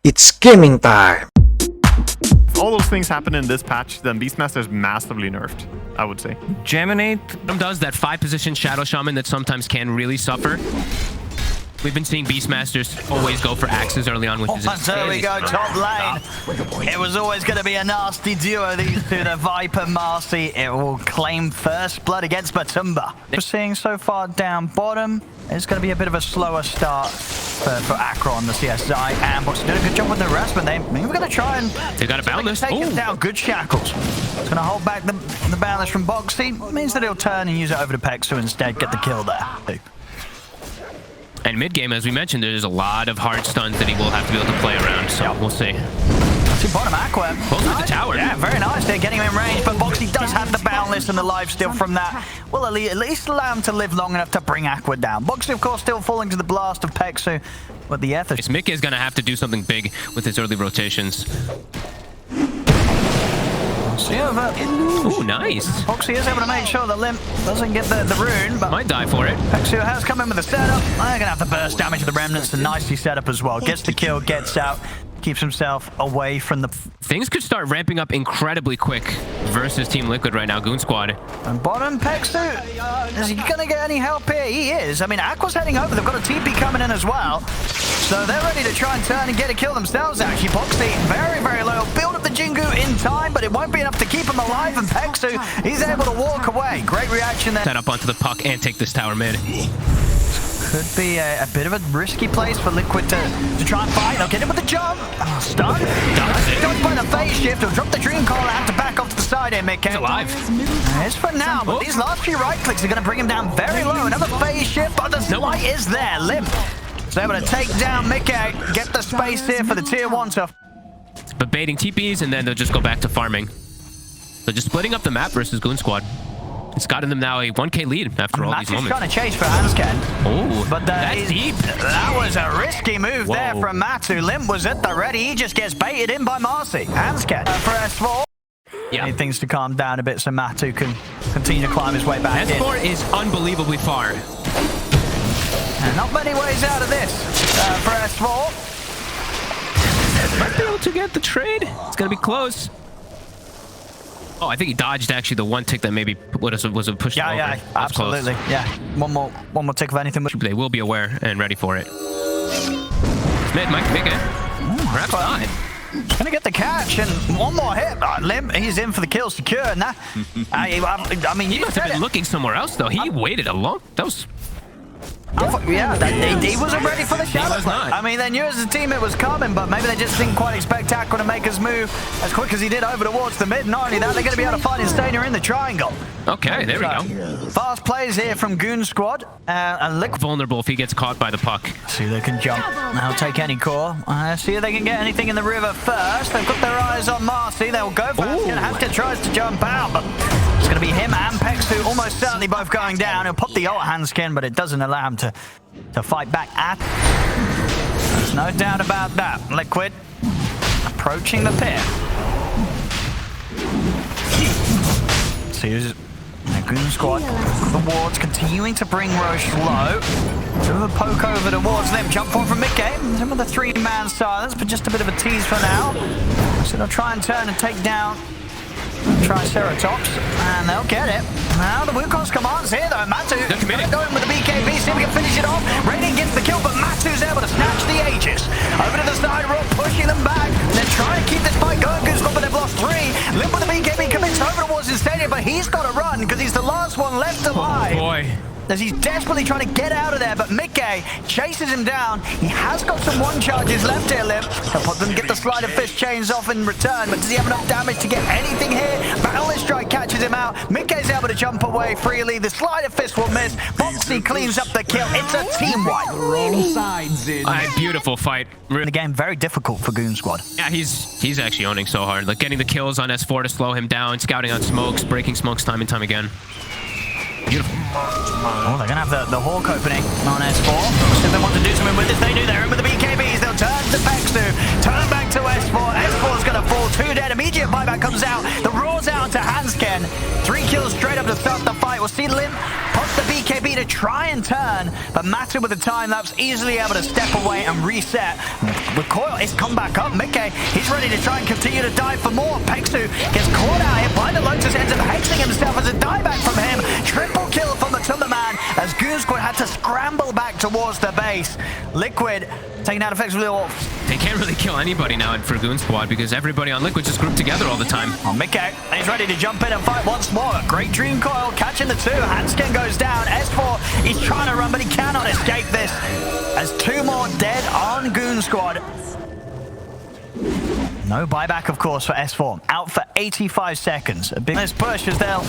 It's gaming time! If all those things happen in this patch, then Beastmaster's massively nerfed, I would say. Geminate does that 5-position Shadow Shaman that sometimes can really suffer. We've been seeing Beastmasters always go for axes early on with his... There we go, top lane. It was always going to be a nasty duo, these two, the Viper Marcy. It will claim first blood against Matumba. We're seeing so far down bottom, it's going to be a bit of a slower start for Accra on the CSI. And Boxy did a good job with the rest, but they're going to try and... They got a boundless. Take it down. Good shackles. It's going to hold back the boundless from Boxy. Means that he'll turn and use it over to Pex to instead get the kill there. And mid-game, as we mentioned, there's a lot of hard stuns that he will have to be able to play around, so we'll see. To bottom Aqua. Close with the tower. Yeah, very nice. They're getting him in range, but Boxy does have the boundless and the lifesteal from that. Will at least allow him to live long enough to bring Aqua down. Boxy, of course, still falling to the blast of Pexu with the Ether. Mick is going to have to do something big with his early rotations. Ooh, nice. Boxy is able to make sure the Limp doesn't get the rune, but might die for it. Pexu has come in with the setup. They're going to have the burst damage of the remnants and nicely set up as well. Gets the kill, gets out, keeps himself away from the... Things could start ramping up incredibly quick versus Team Liquid right now, Goonsquad. And bottom, Pexu, is he going to get any help here? He is. I mean, Aqua's heading over. They've got a TP coming in as well. So they're ready to try and turn and get a kill themselves, actually. Boxy, very, very low. Build up the Jingu in time, but it won't be enough to keep him alive. And Pexu, he's able to walk away. Great reaction there. Set up onto the puck and take this tower mid. Could be a bit of a risky place for Liquid to try and fight. They'll get him with the jump. Stun. Dodged by the phase shift. He'll drop the Dream Call and have to back off to the side here, Mick. He's alive. It's for now, but these last few right clicks are going to bring him down very low. Another phase shift, but the light is there. Limp is able to take down Mickey, get the space here for the tier 1 stuff. But baiting TPs, and then they'll just go back to farming. So just splitting up the map versus Goonsquad. It's gotten them now a 1k lead after all these moments. Trying to chase for Hansken. Oh, but that's deep. That was a risky move there from Matu. Limp was at the ready. He just gets baited in by Marcy. Hansken for S4. Yeah. Need things to calm down a bit so Matu can continue to climb his way back S4 is unbelievably far. And not many ways out of this for S4. Might be able to get the trade. It's going to be close. Oh, I think he dodged actually the one tick that maybe was a push. Yeah, absolutely. Close. Yeah, one more tick of anything. They will be aware and ready for it. Mid might make it. Perhaps not. He's gonna get the catch and one more hit. Limp, he's in for the kill, secure. And that, I mean, he must have been looking somewhere else though. He waited a long. That was. He wasn't ready for the shadow. I mean, they knew as a team it was coming, but maybe they just didn't quite expect Aqua to make his move as quick as he did over towards the mid. Not only that, they're going to be able to find Instania in the triangle. Okay, there we go. Fast plays here from Goonsquad. And Liquid vulnerable if he gets caught by the puck. See, they can jump. Now take any core. See if they can get anything in the river first. They've got their eyes on Marcy. They'll go for it. Haskell tries to jump out, but it's going to be him and Pexu almost certainly both going down. He'll pop the ult Hanskin, but it doesn't allow him to fight back at. There's no doubt about that. Liquid approaching the pit. See, Goonsquad, the wards continuing to bring Roche low. Bit of a poke over towards them. Jump forward from mid-game. Some of the 3-man silence, but just a bit of a tease for now. So they'll try and turn and take down Triceratops, and they'll get it. Now the Wukong's commands here though. Matu going with the BKB, see if we can finish it off. Raining gets the kill, but Matu's able to snatch the Aegis. Over to the side, Rock pushing them back. Then try and keep this fight going. Goonsquad, but they've lost 3. Limp with the BKB commits over towards his stadium, but he's got to run because he's the last one left alive. Oh boy. As he's desperately trying to get out of there, but Mickey chases him down. He has got some 1 charges left here, Limp. He'll put them, get the sleight of fist chains off in return, but does he have enough damage to get anything here? Boundless Strike catches him out. Mickey's able to jump away freely. The sleight of fist will miss. Boxy cleans up the kill. It's a team wipe. Beautiful fight. The game very difficult for Goonsquad. Yeah, he's actually owning so hard. Like getting the kills on S4 to slow him down, scouting on smokes, breaking smokes time and time again. Beautiful. Oh, they're going to have the Hawk opening on S4. If they want to do something with this, they do. They're in with the BKBs. They'll turn to Pexu. Turn back to S4. S4's going to fall. 2 dead. Immediate buyback comes out. The Raw's out to Hansken. 3 kills straight up to start the fight. We'll see Limp pop the BKB. BKB to try and turn, but Matu with the time-lapse easily able to step away and reset. Recoil is come back up. Mickey, he's ready to try and continue to dive for more. Pexu gets caught out here by the Lotus, ends up hexing himself as a dieback from him. Triple kill from Matumbaman as Goonsquad had to scramble back towards the base. Liquid taking out effectively all. They can't really kill anybody now for Goonsquad because everybody on Liquid just grouped together all the time. Oh, Mickey, he's ready to jump in and fight once more. Great Dream Coil catching the two. Handskin goes down. S4, he's trying to run, but he cannot escape this. As two more dead on Goonsquad. No buyback, of course, for S4. Out for 85 seconds. A big push as they'll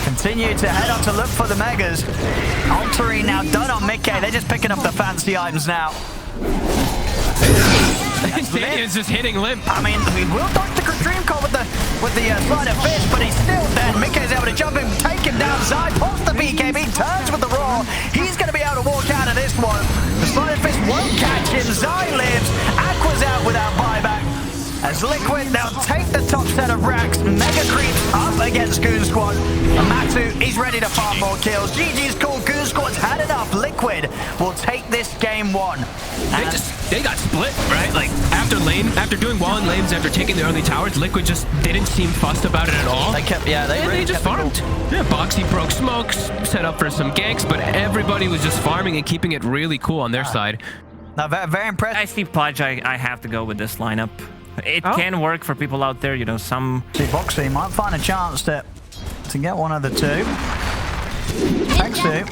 continue to head on to look for the Megas. Altering now done on Mickey. They're just picking up the fancy items now. Stadium's just hitting Limp. I mean, we will dodge the Dream Call with the slide of fish, but he's still dead. Mickey's able to jump him, take him down side, pops the BKB, turns with the roar. He's going to be able to walk out of this one. The slide of fish won't catch him. Zai lives. Aqua's out without buyback. As Liquid, they'll take the top set of racks. Mega creeps up against Goonsquad. And Matu, he's ready to farm more kills. GG's cool. Goonsquad's had enough. Liquid will take this game one. They got split, right? Like, after doing well in lanes, after taking the early towers, Liquid just didn't seem fussed about it at all. They kept, they just farmed. Yeah, Boxy broke smokes, set up for some ganks, but everybody was just farming and keeping it really cool on their side. Now, very, very impressive. I see Pudge. I have to go with this lineup. It can work for people out there, you know, some... See, Boxy might find a chance to get one of the two. Pexu.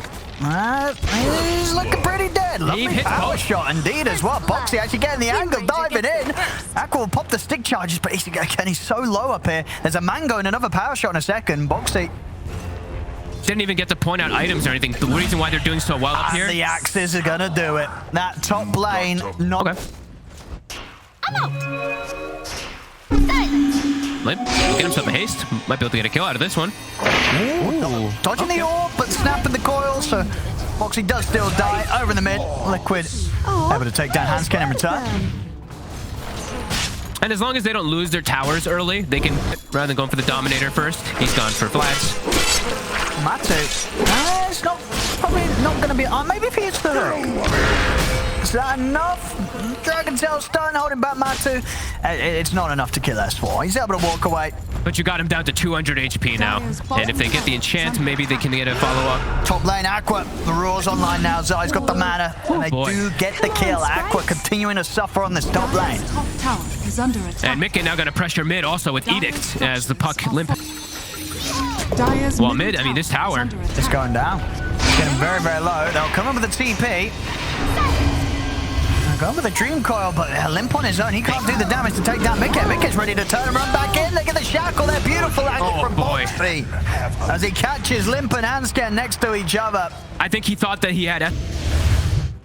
He's looking pretty dead. Lovely power shot indeed as well. Boxy actually getting the angle, diving in. Aqua will pop the stick charges, but he's so low up here. There's a Mango and another power shot in a second. Boxy didn't even get to point out items or anything. The reason why they're doing so well up here. The axes are gonna do it. That top lane, not... Okay. Limp, get himself a haste. Might be able to get a kill out of this one. Ooh. Dodging the orb, but snapping the coil, so Boxy does still die. Over in the mid, Liquid able to take down Handskin in return. And as long as they don't lose their towers early, they can, rather than going for the Dominator first, he's gone for flats. Matu, it's probably not going to be... maybe if he hits the hook. Is that enough? Dragon Tail stun holding back Matu. It's not enough to kill S4. He's able to walk away. But you got him down to 200 HP now. And if they get the enchant, maybe they can get a follow-up. Top lane, Aqua. The Roar's online now. Zai's got the mana. And they do get the kill. Aqua continuing to suffer on this top lane. And Mickey now going to pressure mid also with Edict as the puck limp. Well, mid, I mean, this tower. It's going down. It's getting very, very low. They'll come in with the TP. Going with the Dream Coil, but Limp on his own. He can't do the damage to take down Mickey. Mickey's ready to turn and run back in. They get the shackle there. Beautiful angle from Boxy as he catches Limp and Handscan next to each other. I think he thought that he had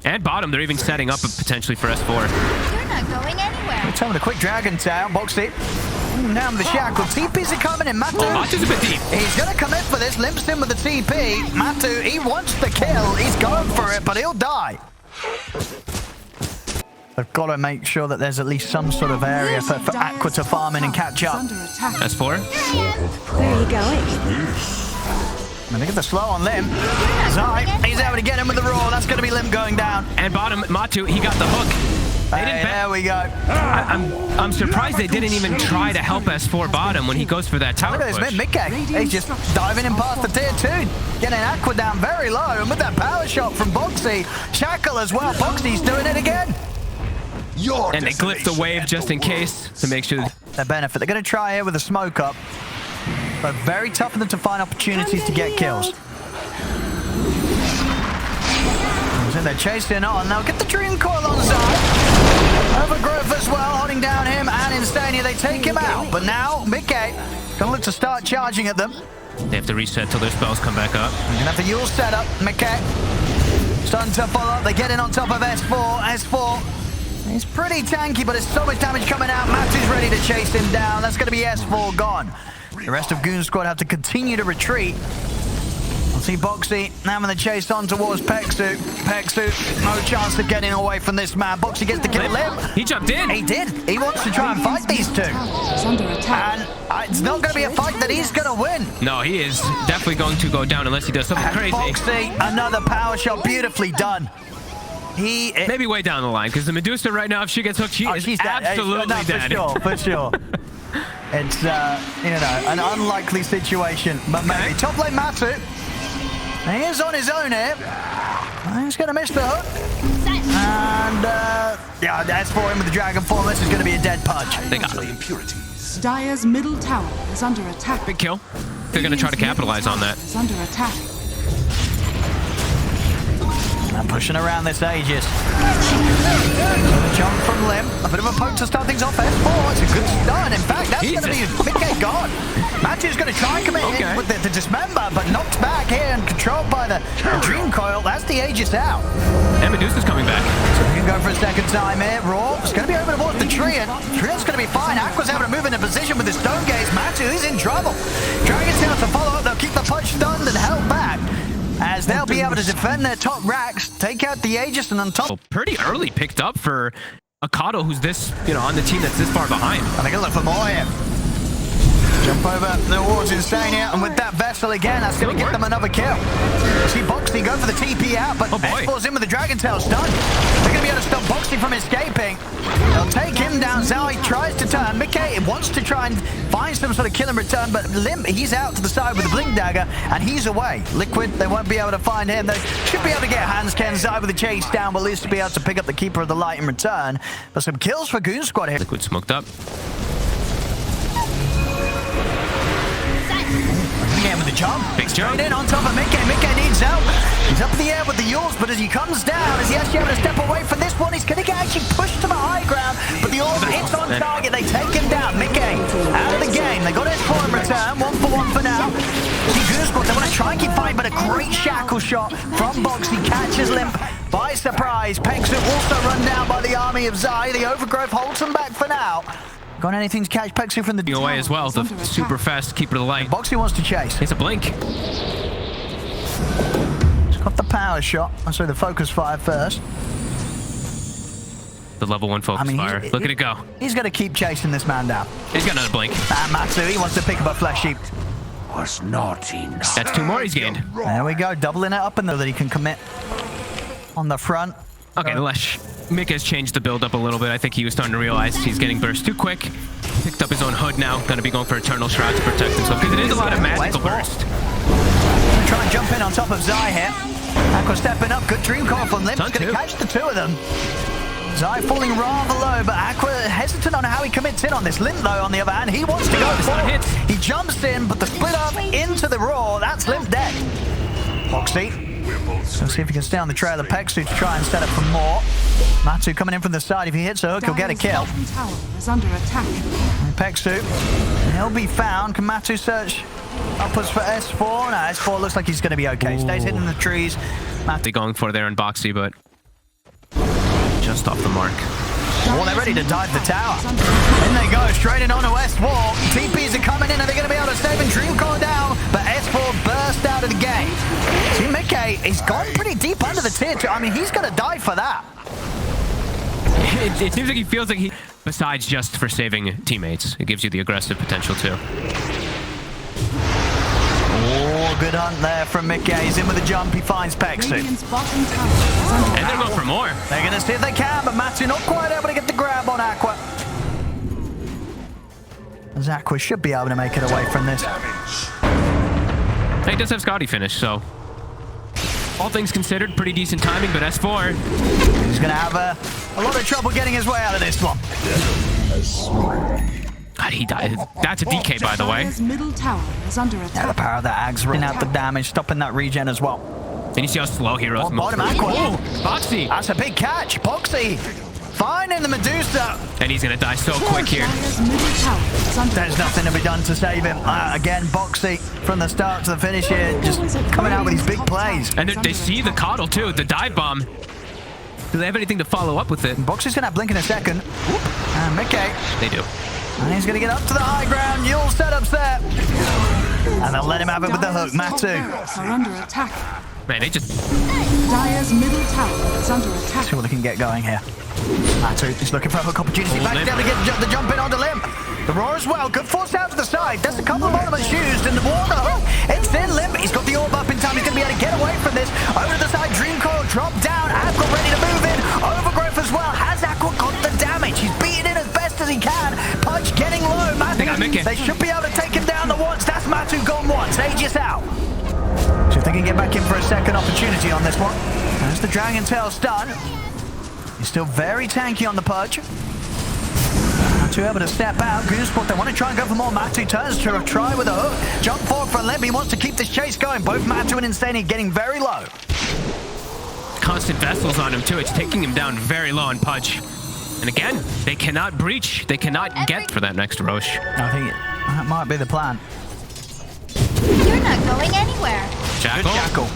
and bottom. They're even setting up potentially for S4. You're not going anywhere. Return with a quick Dragon Tail. Boxy. Now with the shackle. TP's are coming in. Matu. Matu's a bit deep. He's going to commit for this. Limp's in with the TP. Matu, he wants the kill. He's going for it, but he'll die. They've got to make sure that there's at least some sort of area for Aqua to farm in and catch up. S4. Where are you going? And look at the slow on Limp. Zai, he's able to get him with the roar. That's going to be Limp going down. And bottom, Matu, he got the hook. There we go. I'm surprised they didn't even try to help S4 bottom when he goes for that tower push. Look at this Mickey. He's just diving in past the tier 2. Getting Aqua down very low. And with that power shot from Boxy. Shackle as well. Boxy's doing it again. And they clip the wave just in case to make sure their benefit. They're going to try here with a smoke up, but very tough for them to find opportunities to get kills. So they're chasing on. Now get the Dream Coil on side. Overgrowth as well, holding down him and Instania. They take him out, but now Mickey gonna look to start charging at them. They have to reset till their spells come back up. They're gonna have the Yule set up. Mickey starting to follow up. They get in on top of S4. S4. He's pretty tanky, but there's so much damage coming out. Matu's ready to chase him down. That's going to be S4 gone. The rest of Goonsquad have to continue to retreat. We'll see Boxy now in the chase on towards Pexu. Pexu, no chance of getting away from this man. Boxy gets the kill. Limp. He jumped in. He did. He wants to try and fight these two. And it's not going to be a fight that he's going to win. No, he is definitely going to go down unless he does something crazy. Foxy, another power shot, beautifully done. Maybe way down the line, because the Medusa right now, if she gets hooked, she's absolutely dead. For sure. It's, an unlikely situation, but maybe. Top lane Matu. He is on his own here. He's going to miss the hook. And, that's for him with the Dragon Form. This is going to be a dead Pudge. They got him. Dire's middle tower is under attack. Big kill. They're going to try to capitalize on that. Is under attack. And pushing around this Aegis. Jump from Limb. A bit of a poke to start things off. S4. It's a good start. In fact, that's going to be a big game gone. Matu's going to try and commit in with the Dismember, but knocked back here and controlled by the Dream Coil. That's the Aegis out. And Medusa's coming back. So we can go for a second time here. Raw is going to be over towards the Treant. Treant's going to be fine. Aqua's able to move into position with the Stone Gaze. Matu is in trouble. Dragon's Tail to follow up. They'll keep the Pudge stunned and held back, as they'll be able to defend their top racks, take out the Aegis, and on top. Well, pretty early picked up for a Kato who's this, on the team that's this far behind. I think I'll look for more here. Jump over the walls, insane here, and with that Vessel again, that's going to get them another kill. See Boxy go for the TP out, but S4's in with the Dragon Tail stun. They're going to be able to stop Boxy from escaping. They'll take him down. Zai tries to turn. Mickey wants to try and find some sort of kill and return, but Limp, he's out to the side with the Blink Dagger, and he's away. Liquid, they won't be able to find him. They should be able to get hands. Ken Zai with the chase down, but at least to be able to pick up the Keeper of the Light in return. But some kills for Goonsquad here. Liquid smoked up. Again with the jump. Big jump. Straight in on top of Mickey. Mickey needs help. He's up in the air with the Yours, but as he comes down, is he actually able to step away from this one? He's going to get actually pushed to the high ground, but the Yours hits on target. They take him down. Mickey out of the game. They got S4 in return. 1-for-1 for now. See Goonsquad, they want to try and keep fighting, but a great shackle shot from Box. He catches Limp by surprise. Pegsu also run down by the army of Zai. The Overgrowth holds him back for now. Got anything to catch Pegsu from the away as well, the super fast Keeper of the Light. Boxy wants to chase. It's a blink. He's got the power shot. I'm sorry, the focus fire first. The level 1 focus fire. Look at it go. He's going to keep chasing this man down. He's got another blink. And Matsu, he wants to pick up a flesh sheep. Was not enough. That's 2 more he's gained. There we go, doubling it up in there that he can commit on the front. Okay, Lesh. Mick has changed the build up a little bit. I think he was starting to realize he's getting burst too quick. Picked up his own hood now. Going to be going for Eternal Shroud to protect himself, because it is a lot of magical burst. Try and jump in on top of Zai here. Aqua stepping up. Good dream call from Limp. He's going to catch the 2 of them. Zai falling rather low, but Aqua hesitant on how he commits in on this. Limp, though, on the other hand, he wants to go for it. He jumps in, but the split up into the Raw. That's Limp dead. Foxy. Let's see if he can stay on the trail of Pegsu to try and set up for more. Matu coming in from the side. If he hits a hook, he'll get a kill. Tower is under attack. Pegsu, he'll be found. Can Matu search upwards for S4? No, S4 looks like he's going to be okay. Stays hidden in the trees. They're going for there in Boxy, but just off the mark. Oh, they're ready to dive the tower. In they go, straight in on a West Wall. TPs are coming in, and they're going to be able to save and Dream Core down, but S4 burst out of the game. See, Mickey, he's gone pretty deep under the tier 2. I mean, he's going to die for that. It seems like he feels like he, besides just for saving teammates, it gives you the aggressive potential too. Oh, good hunt there from Mickey. He's in with a jump. He finds Pegsu. And they're going for more. They're going to see if they can, but Matu not quite able to get the grab on Aqua. As Aqua should be able to make it away from this. He does have Scotty finish, so all things considered, pretty decent timing, but S4. He's going to have a lot of trouble getting his way out of this one. God, he died. That's a DK, by the way. Middle tower is under attack. Yeah, the power of the Ags running out the damage, stopping that regen as well. And you see how slow heroes move. Bottom Aqua. Oh, Boxy. That's a big catch. Boxy finding the Medusa. And he's going to die so quick here. There's nothing to be done to save him. Again, Boxy from the start to the finish here, just coming out with these big plays. And they see the coddle too, the dive bomb. Do they have anything to follow up with it? Boxy's going to blink in a second. And Mickey. They do. And he's going to get up to the high ground. Yule setups there. And they'll let him have it with the hook. Matu. Are under attack. Man, they just... Dire's middle tower is under attack. See what they can get going here. Matu is looking for a hook opportunity. Back down to get the jump in onto Limb. The roar as well. Good force out to the side. There's a couple of ornaments used in the water. It's in Limp. He's got the orb up in time. He's going to be able to get away from this. Over to the side. Dreamcore drop down. Aqua ready to move in. Overgrowth as well. Has Aqua got the damage? He's beating in as best as he can. Pudge getting low. They should be able to take him down the once. That's Matu gone once. Aegis out. So if they can get back in for a second opportunity on this one. There's the Dragon Tail stun. He's still very tanky on the Pudge. Matu able to step out. Goonsquad, they want to try and go for more. Matu turns to try with a hook. Jump forward for Limp. He wants to keep this chase going. Both Matu and Insane getting very low. Constant vessels on him too. It's taking him down very low on Pudge. And again, they cannot breach. They cannot get for that next Roche. I think that might be the plan. You're not going anywhere. Shackle. Good shackle.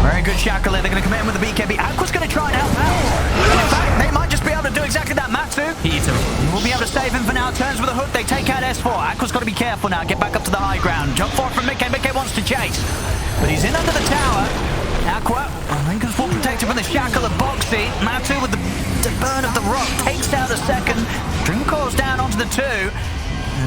Very good shackle. They're going to come in with the BKB. Aqua's going to try and help out. In fact, they might just be able to do exactly that. Matu. He eats him. We'll be able to save him for now. Turns with a hook. They take out S4. Aqua's got to be careful now. Get back up to the high ground. Jump forward from Mickey. Mickey wants to chase. But he's in under the tower. Aqua, I think it's full protected from the shackle of Boxy. Matu with the burn of the rock takes down the second. Dreamcore's down onto the 2.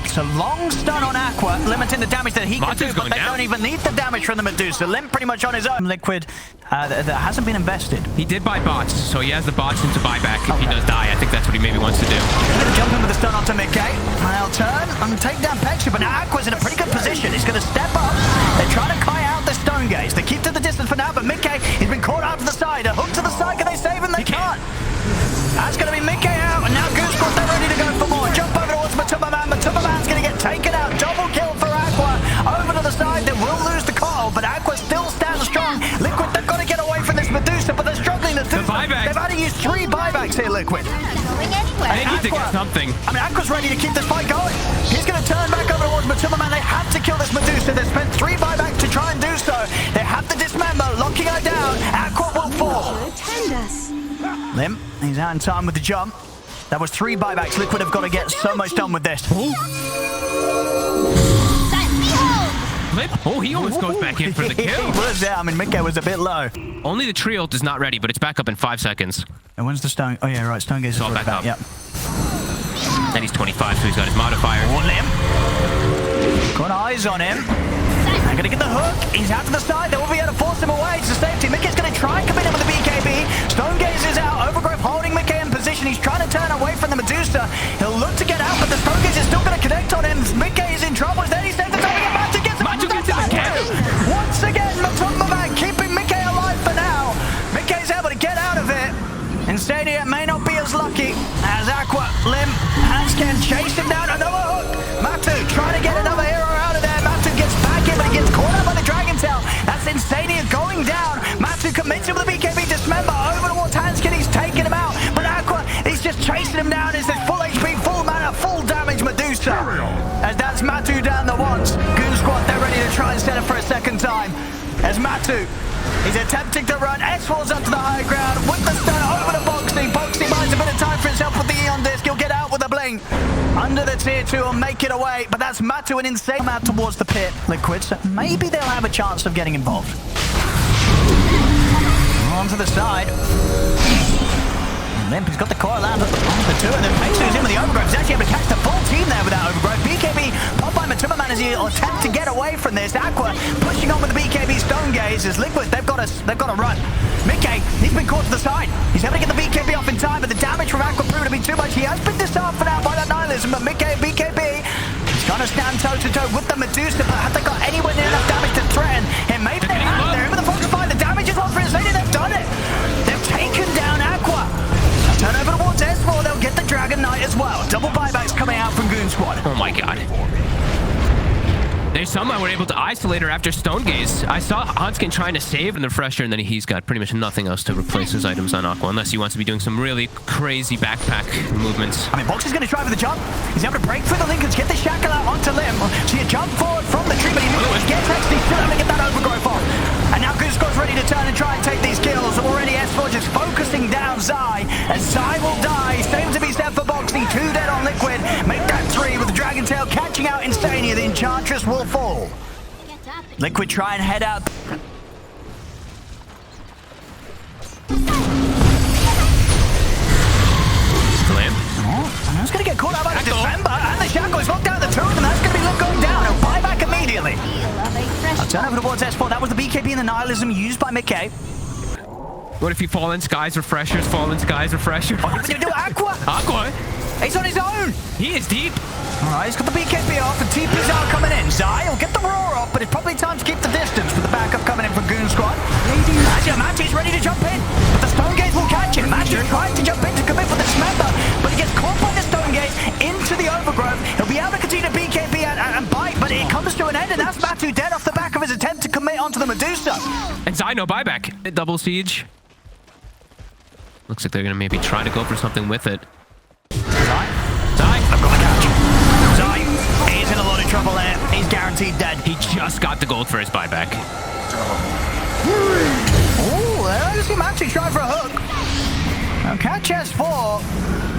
It's a long stun on Aqua, limiting the damage that he can do, but they don't even need the damage from the Medusa. Limp pretty much on his own. Liquid that hasn't been invested. He did buy bots, so he has the bots into buyback if he does die. I think that's what he maybe wants to do. He's going to jump in with the stun onto Mickey. They'll turn and take down Pexu, but now Aqua's in a pretty good position. He's going to step up. They're trying to kite out the stone gaze. They keep to the distance for now, but Mickey, he's been caught out to the side. A hook to the side. Can they save him? They can't. That's going to be Mickey out, and now Goonsquad, they're ready to go for more. Jump over towards Matumbaman. Matumbaman's going to get taken out. Double kill for Aqua. Over to the side, they will lose the call, but Aqua still stands strong. Liquid, they've got to get away from this Medusa, but they're struggling to do so. They've had to use 3 buybacks here, Liquid. You're not going anywhere. I need to get something. I mean, Aqua's ready to keep this fight going. He's going to turn back over towards Matumbaman. They have to kill this Medusa. They spent 3 buybacks to try and do so. They have to dismember, locking her down. Aqua will fall. Attend us. Limp, he's out in time with the jump. That was 3 buybacks. Liquid have got to get so much done with this. Oh, he almost goes back in for the kill. He was there. I mean, Mickey was a bit low. Only the tree ult is not ready, but it's back up in 5 seconds. And when's the stone? Oh, yeah, right. Stone gaze is all back up. Yep. And he's 25, so he's got his modifier. Oh, Limp. Got eyes on him. They're going to get the hook. He's out to the side. They will be able to force him away to safety. Mickey's going to try and come in with the BKB. Stone gaze is out. Overgrowth holding Mickey in position. He's trying to turn away from the Medusa. He'll look to get out, but the Stone gaze is still going to connect on him. Mickey is in trouble. Then he saves the target. Matu gets him. Matu gets him again. Once again, Matumbaman keeping Mickey alive for now. Mickey's able to get out of it. Insania may not be as lucky as Aqua. Limp, Hanscan chased him down. Another hook. Matu trying to get another hero out of there. Matu gets back in, but he gets caught up by the Dragon Tail. That's Insania going down. Matu commits him with the BKB dismember. Over towards Hanscan, he's taking him out. But Aqua, he's just chasing him down. It's this full HP, full mana, full damage Medusa. As that's Matu down the once. Goonsquad, they're ready to try and set it for a second time. As Matu, he's attempting to run. S4's up to the high ground with the stun over to Boxy. Boxy buys a bit of time for himself with the Eon disc. He'll get out with a bling. Under the tier 2 and make it away. But that's Matu and Insane out towards the pit. Liquid, so maybe they'll have a chance of getting involved. On to the side. Limp has got the coil land on the 2, and then Pexu's in with the overgrowth. He's actually able to catch the full team there with that overgrowth. BKB popped by Matumbaman as he attempt to get away from this. Aqua pushing on with the BKB stone gaze as Liquid. They've got to run. Mickey, he's been caught to the side. He's able to get the BKB off in time, but the damage from Aqua proved to be too much. He has been disarmed for now by that nihilism, but Mickey, BKB, he's trying to stand toe-to-toe with the Medusa, but have they got anywhere near enough damage to threaten him? Maybe they have. They're in with the focus fire. The damage is on for Insane. They've done it. They've taken down Aqua. Turn over towards S4, they'll get the Dragon Knight as well. Double buybacks coming out from Goonsquad. Oh my god. They somehow were able to isolate her after Stone Gaze. I saw Hanskin trying to save in the Fresher, and then he's got pretty much nothing else to replace his items on Aqua, unless he wants to be doing some really crazy backpack movements. I mean, Boxy's going to try for the jump. He's able to break through the linkage, get the shackle out onto Limb. So you jump forward from the tree, but he gets next, he's still able to get that overgrowth off. And now Goonsquad's ready to turn and try and take these kills. Already S4 just focusing down Zai, and Zai will die. Same to be said for Boxy, 2 dead on Liquid. Make that 3 with the Dragon Tail catching out Insania. The Enchantress will fall. Liquid try and head out. Lamb. Oh, and that's going to get caught out by the December. Turnover towards S4. That was the BKB and the Nihilism used by Mickey. What if you fall in Sky's refreshers, fall in Sky's refreshers? What do you do? Aqua? Aqua? He's on his own. He is deep. All right, he's got the BKB off and TP's out coming in. Zai will get the roar off, but it's probably time to keep the distance with the backup coming in from Goonsquad. Matty's ready to jump in, but the Stone Gaze will catch him. Matty tries to jump in to commit with the Dismember, but he gets caught by the Stone Gaze into the Overgrowth. He'll be able to continue to BKB and bite, but it comes to an end, and that's Matu dead off the back of his attempt to commit onto the Medusa. And Zai, no buyback. Double siege. Looks like they're going to maybe try to go for something with it. Zai, I've got the catch. Zai, he's in a lot of trouble there. He's guaranteed dead. He just got the gold for his buyback. Oh, I see Matu try for a hook. Now catch S4.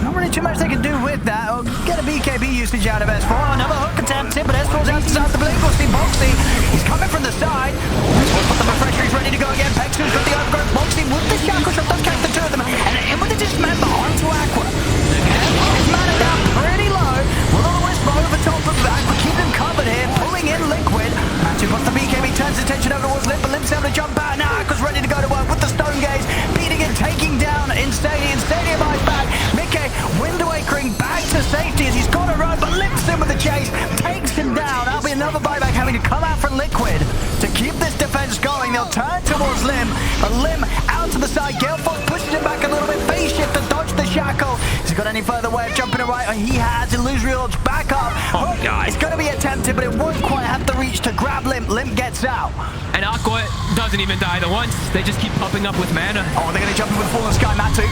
Not really too much they can do with that. Or get a BKB usage out of S4. Another hook attempted, but S4's outside the blink. We'll see Boxy. He's coming from the side. S4's got the refresher. He's ready to go again. Pexu's got the overgrowth. Boxy with the shackle shot. Does catch the two of them. And in with the Dismember onto Aqua. His mana down pretty low. Will the Wisp over top of Aqua. Keep them covered here. Pulling in Liquid. Matu got the BKB. Turns his attention over towards Limp. But Limp's able to jump out. Now Aqua's ready to go to work with the Stone Gaze. Beating and taking down Instadium. Instadium eyes back. Mickey Wind Awakening back to safety as he's got to run, but Limps in with the chase, takes him down. That'll be another buyback having to come out from Liquid to keep this defense going. They'll turn towards Lim, but Lim out to the side. Galefox pushes him back a little bit. Phase shift to dodge the shackle. Has he got any further way of jumping it right? He has. Illusory Orbs back up. Oh, God. It's going to be attempted, but it won't quite have the reach to grab Lim. Lim gets out. And Aqua doesn't even die the once. They just keep popping up with mana. Oh, they're going to jump in with Fallen Sky Matu.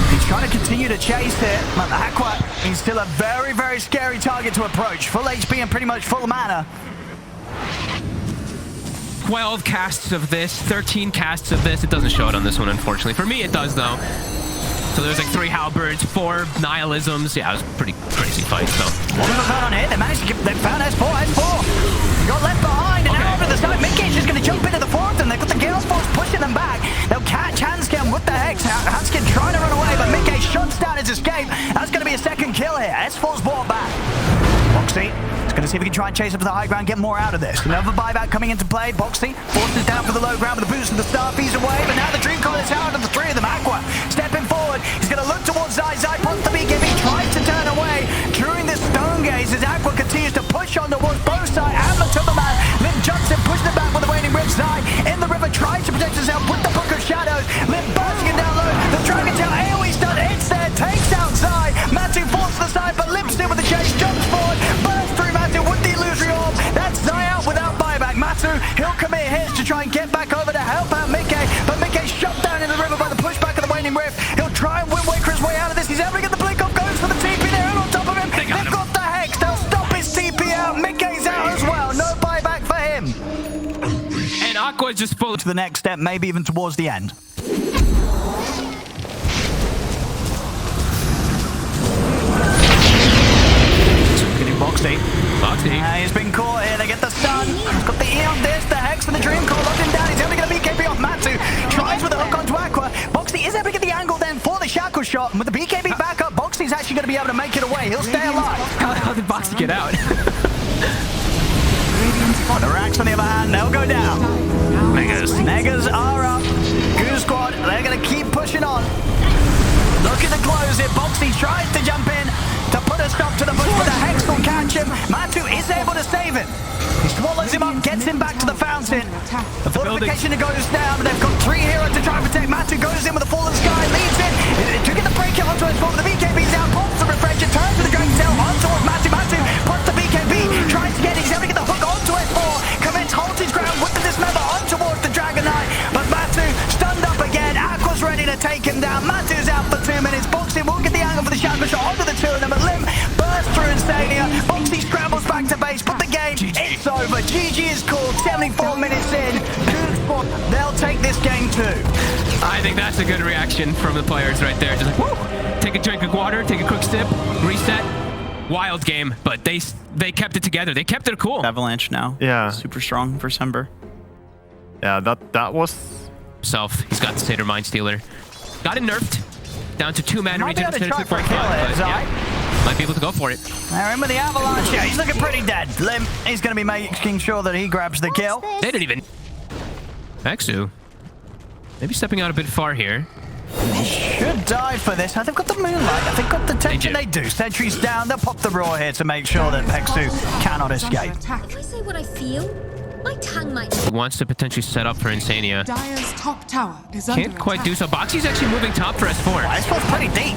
He's trying to continue to chase it, but Aqua, he's still a very, very scary target to approach. Full HP and pretty much full mana. 12 casts of this, 13 casts of this. It doesn't show it on this one, unfortunately. For me, it does, though. So there's like 3 halberds, 4 nihilisms. Yeah, it was a pretty crazy fight, so. One of them found on hit. They managed to get, they found S4. He got left behind, and now over the side. Mickey's just going to jump into the fourth, and they've got the Gale Force pushing them back. They'll catch Hanskin with the Hex. Hanskin trying to run away, but Mickey shuts down his escape. That's going to be a second kill here. S4's brought back. Boxy is going to see if he can try and chase up to the high ground, get more out of this. Another buyback coming into play. Boxy forces down for the low ground with the boost of the Starfies away, but now the Dream Coil is out of the 3 of them. Aqua stepping forward. He's going to look towards Zai. Zai puts the BKB, tries to turn away during this Stone Gaze as Aqua continues to push on towards both sides and Matumbaman. Lim jumps in, pushes it back with the Waning Rift. Zai in the river tries to protect himself with the Book of Shadows. Lim bursting it down low. The Dragon Tail AoE stun hits there, takes out Zai. Matu falls to the side, but Lim's in with the chase, jumps forward, bursts through Matu with the Illusory Orb. That's Zai out without buyback. Matu, he'll commit hits to try and get back over to help out Mickey, but Mickey's shot down in the river by the pushback of the Waning Rift. He'll try and Wind Waker his way out of this. He's able to get the blink off, goes for the TP there, and on top of him, they've got the Hex. They'll stop his TP out. Mickey's out as well. No buyback for him. And Aqua's just full To the next step, maybe even towards the end. Getting Boxy. He's been caught here. They get the stun. He's got the E on this. The Hex for the Dream Coil locked him down. He's able to get a BKB off Matu. Tries with the hook onto Aqua. Boxy is able to get the angle then for the shackle shot. And with the BKB back up, Boxy's actually going to be able to make it away. He'll stay alive. How did Boxy get out? The Racks, on the other hand, they'll go down. Negas are up. Goonsquad, they're going to keep pushing on. Looking to close it. Boxy tries to jump in to put a stop to the push, but the Hex will catch him. Matu is able to save him. He swallows him up, gets him back to the fountain. The fortification goes down, but they've got 3 heroes to try and protect. Matu goes in with the Fallen Sky, leads in. To get the break it onto his form, the BKB's out, pops the refresher, turns with the Dragon Tail on towards Matu. Matu puts the BKB, tries to get it. He's able to get the hook onto S4. Commits, holds his ground with the Dismember on towards the Dragon Knight. But Matu stunned up again. Aqua's ready to take him down. Matu's out for 2 minutes. Boxy will get the angle for the shackle shot onto the 2 of them, but Lim bursts through Instania. Boxy scrambles back to base, but the game, it's over. GG is called, 74 minutes in. They'll take this game too. I think that's a good reaction from the players right there. Just like, woo! Take a drink of water, take a quick sip, reset. Wild game, but they kept it together. They kept it cool. Avalanche now. Yeah. Super strong for Sember. Yeah, that was... He's got the Satyr Mind Stealer. Got it nerfed. Down to 2 mana Might be regen. able to try for a kill here, Zai. Might be able to go for it. They're in with the avalanche. Yeah, he's looking pretty dead. Limp, he's going to be making sure that he grabs the kill. They didn't even... Vexu. Maybe stepping out a bit far here. He should die for this. They've got the moonlight. They've got the tension. They do. Sentry's down. They'll pop the roar here to make sure that Vexu cannot escape. If I say what I feel, my tongue might... He wants to potentially set up for Insania. Dire's top tower is under Can't quite attack. do so. Boxy's actually moving top for S4. S4's pretty deep.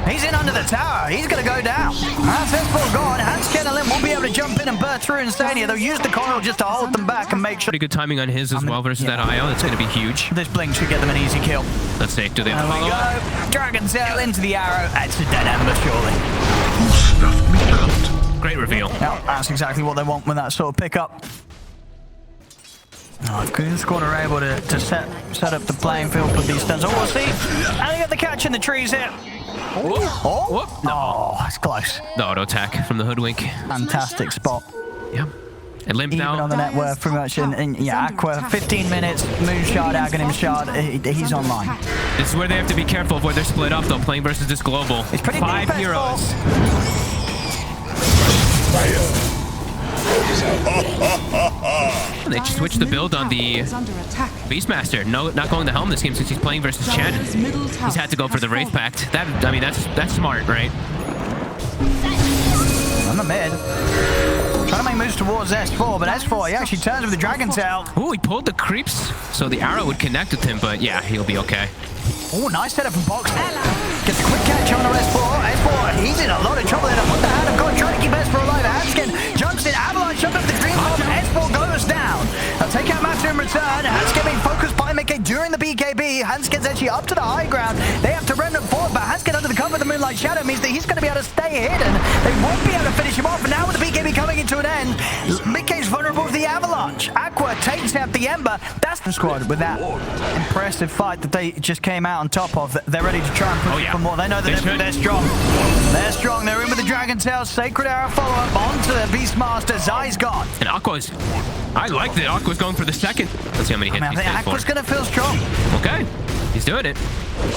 He's in under the tower. He's going to go down. That's S4 gone. Hansken and Lim will be able to jump in and burst through Insania. They'll use the coil just to hold them back and make sure... Pretty good timing on his as well versus that IO. That's going to be huge. This blink should get them an easy kill. Let's see. Do they have to There we follow up? go. Dragon Tail into the arrow. It's a dead ember, surely. Great reveal. Yeah, that's exactly what they want with that sort of pickup. Oh, if Goonsquad are able to set up the playing field for these stuns. Oh, we'll see. And they got the catch in the trees here. Oh, no, that's close. The auto attack from the Hoodwink. Fantastic spot. Yeah. And Limp Even on now. the net worth, pretty much. And yeah, Aqua, 15 minutes, Moon Shard, Aghanim Shard, he's online. This is where they have to be careful of where they're split up, though, playing versus this global. It's pretty 5 deep, heroes. And they switched the build on the Is under attack. Beastmaster. No, not going the helm this game since he's playing versus Chen. Dire's middle tower He's had to go for the has Wraith fallen. Pact. I mean, that's smart, right? On the mid. Trying to make moves towards S4, but S4, he actually turns with the Dragon Tail. Ooh, he pulled the creeps, so the arrow would connect with him, but yeah, he'll be okay. Oh, nice setup from Box. Gets a quick catch on the S4. S4, he's in a lot of trouble. What the hand of God trying to keep S4 alive. Hansken jumps in, avalanche jump over the Dreamleague. S4 goes down. They'll take out Matu in return. Hansken being focused by Mickey during the BKB. Hansken's actually up to the high ground. They have to remnant forward, but Hansken under the cover of the Moonlight Shadow means that he's going to be able to stay hidden. They won't be able to finish him off. And now with the BKB coming into an end, Mickey's vulnerable to the avalanche. Aqua takes out the Ember. That's the squad with that impressive fight that they just came out on top of. They're ready to try and push for more. They know that they're strong. They're strong. They're in with the Dragon Tail. Sacred Arrow follow-up onto the Beastmaster. Zai's gone. And Aqua's... I like that Aqua's going for the second. Let's see how many hits I he think stands Aqua's for. going to feel strong. Okay. He's doing it.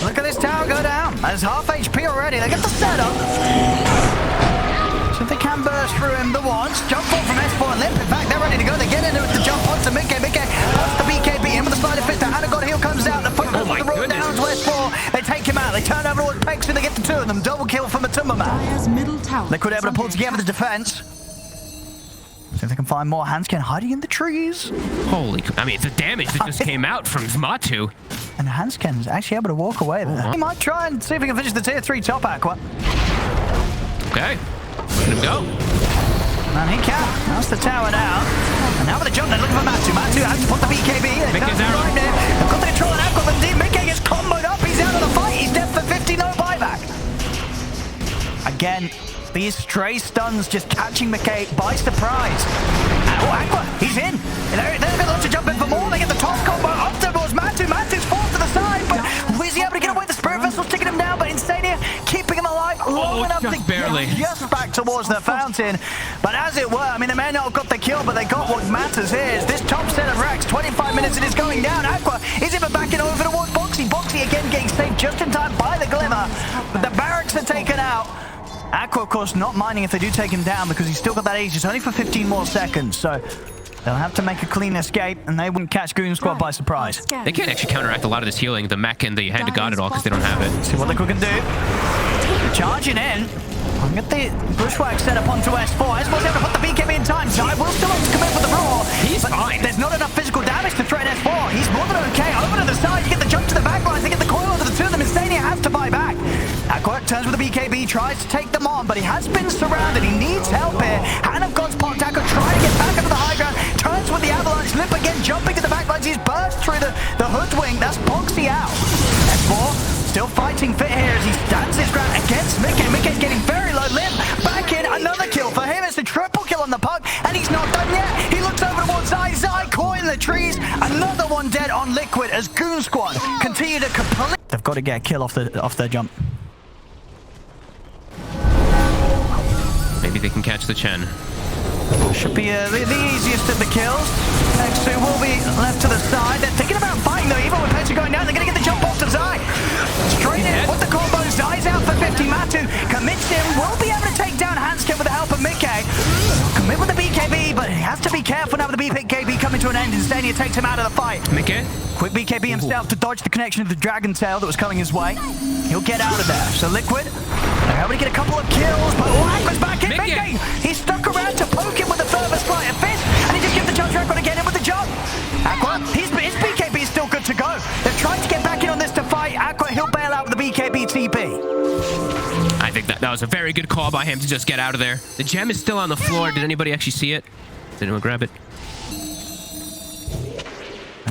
Look at this tower go down. There's half HP already. They get the setup. So if they can burst through him the once. Jump forward from S4 and Limp. In fact, they're ready to go. They get into it to jump onto Mickey. Mickey puts the BKB in with the Spider Fist. The Hand of God Heal comes out. The foot the roll down to S4. They take him out. They turn over towards Pex and they get the two of them. Double kill for Matumbaman. Dire's middle tower. They could be able to is pull under together the attack. defense. See if they can find more Hansken hiding in the trees. Holy... I mean, the damage that just came out from Matu. And Hansken's actually able to walk away there. He might try and see if he can finish the tier 3 top Aqua. Okay. Let him go. And he can. That's the tower now. And now with the jump, they're looking for Matu. Matu has to put the BKB. Mickey's arrow. They've got the control on Aqua, but indeed Mickey gets comboed up. He's out of the fight. He's dead for 50, no buyback. Again, these stray stuns just catching Mickey by surprise. And, oh, Aqua, he's in. They're going to look to jump in for more. They get the toss combo up towards Matu. Matu's forced to the side, but is he able to get away? The Spirit Vessel's taking him down, but Insania keeping him alive long enough just to barely. get just back towards the fountain. But as it were, I mean, they may not have got the kill, but they got what matters here. Is this top set of racks, 25 minutes, it is going down. Aqua is even backing over towards Boxy. Boxy again getting saved just in time by the Glimmer. But the barracks are taken out. Aqua, of course, not minding if they do take him down because he's still got that age. It's only for 15 more seconds, so they'll have to make a clean escape, and they wouldn't catch Goonsquad by surprise. They can't actually counteract a lot of this healing, the mech and the Hand of God at all, because they don't have it. See what they can do. Charging in. I'll get the bushwhack set up onto S4. S4's able to put the BKB in time. Zai will still have to come in with the roar. He's fine. There's not enough physical damage to threaten S4. He's more than okay. Over to the side, you get the jump to the back lines. They get the coil over the two of them. Insania has to buy back. Aqua turns with the BKB, tries to take them on, but he has been surrounded. He needs help here. Hand of God's popped. Aqua trying to get back up to the high ground. Turns with the avalanche. Lip again, jumping to the back lines. He's burst through the hoodwink. That's Boxy out. S4 still fighting fit here as he stands his ground against Mickey. Mickey's getting very low. Limp back in. Another kill for him. It's a triple kill on the puck, and he's not done yet. He looks over towards Zai. Zai caught in the trees. Another one dead on Liquid as Goonsquad continue to complete. They've got to get a kill off their jump. Maybe they can catch the Chen. Should be the easiest of the kills. Next two will be left to the side. They're thinking about fighting though. Even with Petra going down, they're going to get the jump off to Zai. Straight in with the combo. Zai's out for 50. Matu commits him. Will be able to take has to be careful now with the BKB coming to an end. Instania takes him out of the fight. Mickey? Quick BKB himself to dodge the connection to the Dragon Tail that was coming his way. He'll get out of there. So Liquid, they're able to get a couple of kills, but Aqua's back in. Mickey! He's stuck around to poke him with the furthest flight of fist, and he just gives the chance for Aqua to get in with the jump. Aqua, his BKB is still good to go. They're trying to get back in on this to fight. Aqua, he'll bail out with the BKB TP. I think that was a very good call by him to just get out of there. The gem is still on the floor. Did anybody actually see it? Did anyone grab it?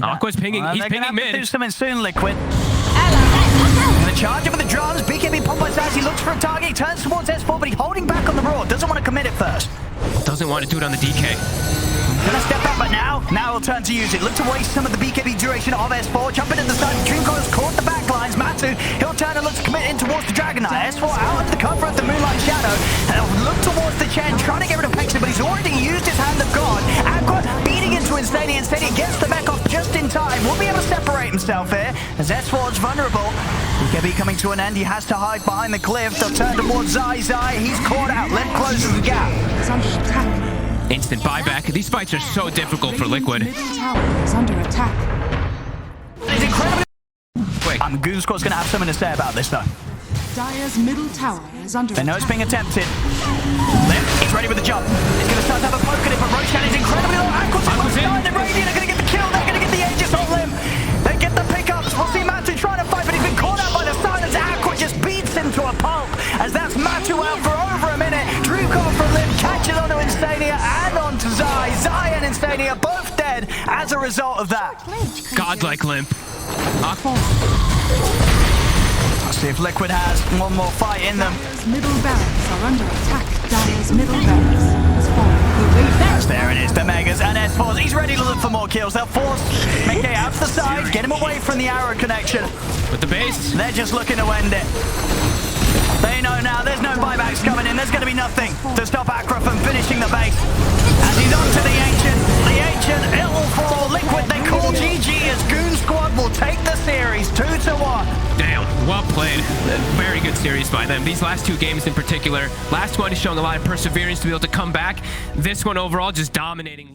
Aqua's pinging. He's pinging mid. Do something soon, Liquid. Gonna charge him with the drums. BKB pumped by Zaz. He looks for a target. He turns towards S4, but he's holding back on the Raw. Doesn't want to commit it first. Doesn't want to do it on the DK. Gonna step up, but now he'll turn to use it. Look to waste some of the BKB duration of S4. Jumping at the side. Dreamcore's caught the back lines. Matu, he'll turn and look to commit in towards the Dragon Knight. S4 out of the cover of the Moonlight Shadow. And he'll look towards the Chen, trying to get rid of Pexton, but he's already used his Hand of God. Aqua beating into Instania. Instania gets the back off just in time. Will be able to separate himself here as S4's vulnerable. BKB coming to an end. He has to hide behind the cliff. They'll turn towards Zai. He's caught out. Limp closes the gap. Is under attack. Instant buyback. These fights are so difficult for Liquid. Middle tower is under attack. It's incredible. Wait. Goonsquad's going to have something to say about this, though. Dire's middle tower is under They know attack. it's being attempted. Limp, he's ready with the jump. He's going to start to have a poke at it, but Roshan is incredibly low. Aqua's in. And Radiant are going to get the kill. They're going to get the Aegis on Limp. They get the pickups. We'll see Matu trying to fight, but he's been caught out by the silence. Aqua just beats him to a pulp as that's Matu out for over a minute. Dreamcore from Limp catches onto Instania and onto Zai. Zai and Instania both dead as a result of that. Godlike Limp. Let's see if Liquid has one more fight in them. Dire's middle barracks are under attack. Dire's middle barracks has fallen. There it is, the Megas and S4s. He's ready to look for more kills. They'll force Mickey out to the side, get him away from the arrow connection. With the base. They're just looking to end it. They know now there's no buybacks coming in. There's going to be nothing to stop Aqua from finishing the base. As he's on to the Ancient. The Ancient, it'll fall. Liquid, they call GG as Goonsquad will take the series 2-1. Damn, well played. A very good series by them. These last two games in particular. Last one is showing a lot of perseverance to be able to come back. This one overall just dominating.